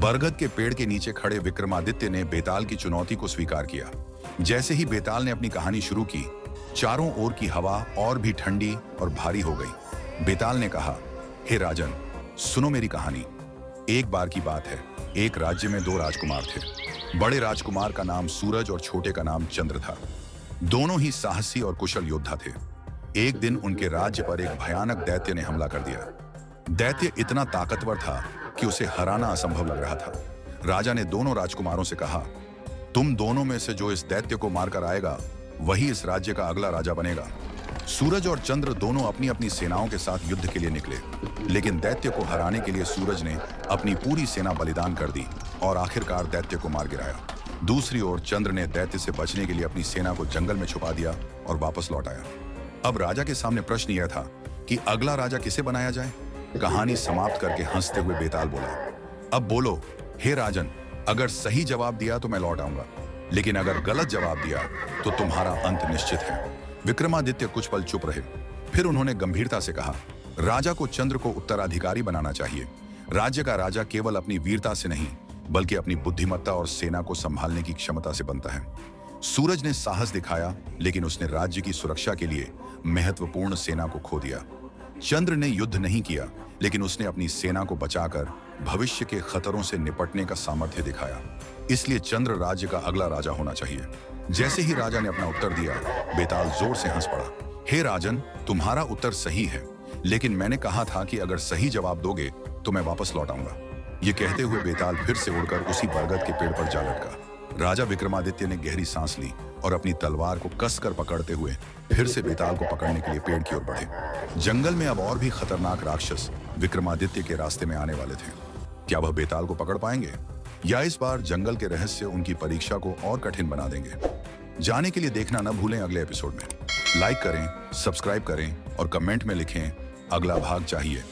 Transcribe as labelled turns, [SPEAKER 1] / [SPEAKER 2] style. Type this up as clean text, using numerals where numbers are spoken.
[SPEAKER 1] बरगद के पेड़ के नीचे खड़े विक्रमादित्य ने बेताल की चुनौती को स्वीकार किया। जैसे ही बेताल ने अपनी कहानी शुरू की, चारों ओर की हवा और भी ठंडी और भारी हो गई। बेताल ने कहा, हे राजन, सुनो मेरी कहानी। एक बार की बात है, एक राज्य में दो राजकुमार थे। बड़े राजकुमार का नाम सूरज और छोटे का नाम चंद्र था। दोनों ही साहसी और कुशल योद्धा थे। एक दिन उनके राज्य पर एक भयानक दैत्य ने हमला कर दिया। दैत्य इतना ताकतवर था कि उसे हराना असंभव लग रहा था। राजा ने दोनों राजकुमारों से कहा, तुम दोनों में से जो इस दैत्य को मारकर आएगा, वही इस राज्य का अगला राजा बनेगा। सूरज और चंद्र दोनों अपनी अपनी सेनाओं के साथ युद्ध के लिए निकले, लेकिन दैत्य को हराने के लिए सूरज ने अपनी पूरी सेना बलिदान कर दी और आखिरकार दैत्य को मार गिराया। दूसरी ओर चंद्र ने दैत्य से बचने के लिए अपनी सेना को जंगल में छुपा दिया और वापस लौट आया। अब राजा के सामने प्रश्न यह था कि अगला राजा किसे बनाया जाए। कहानी समाप्त करके हंसते हुए बेताल बोला, अब बोलो, हे राजन, अगर सही जवाब दिया तो मैं लौट आऊंगा, लेकिन अगर गलत जवाब दिया तो तुम्हारा अंत निश्चित है। विक्रमादित्य कुछ पल चुप रहे, फिर उन्होंने गंभीरता से कहा, राजा को चंद्र को उत्तराधिकारी बनाना चाहिए। राज्य का राजा केवल अपनी वीरता से नहीं, बल्कि अपनी बुद्धिमत्ता और सेना को संभालने की क्षमता से बनता है। सूरज ने साहस दिखाया, लेकिन उसने राज्य की सुरक्षा के लिए महत्वपूर्ण सेना को खो दिया। चंद्र ने युद्ध नहीं किया, लेकिन उसने अपनी सेना को बचाकर भविष्य के खतरों से निपटने का सामर्थ्य दिखाया। इसलिए चंद्र राज्य का अगला राजा होना चाहिए। जैसे ही राजा ने अपना उत्तर दिया, बेताल जोर से हंस पड़ा। हे राजन, तुम्हारा उत्तर सही है, लेकिन मैंने कहा था कि अगर सही जवाब दोगे तो मैं वापस लौट आऊंगा। ये कहते हुए बेताल फिर से उड़कर उसी बरगद के पेड़ पर जा लटका। राजा विक्रमादित्य ने गहरी सांस ली और अपनी तलवार को कसकर पकड़ते हुए फिर से बेताल को पकड़ने के लिए पेड़ की ओर बढ़े। जंगल में अब और भी खतरनाक राक्षस विक्रमादित्य के रास्ते में आने वाले थे। क्या वह बेताल को पकड़ पाएंगे, या इस बार जंगल के रहस्य उनकी परीक्षा को और कठिन बना देंगे? जाने के लिए देखना न भूलें अगले एपिसोड में। लाइक करें, सब्सक्राइब करें और कमेंट में लिखें, अगला भाग चाहिए।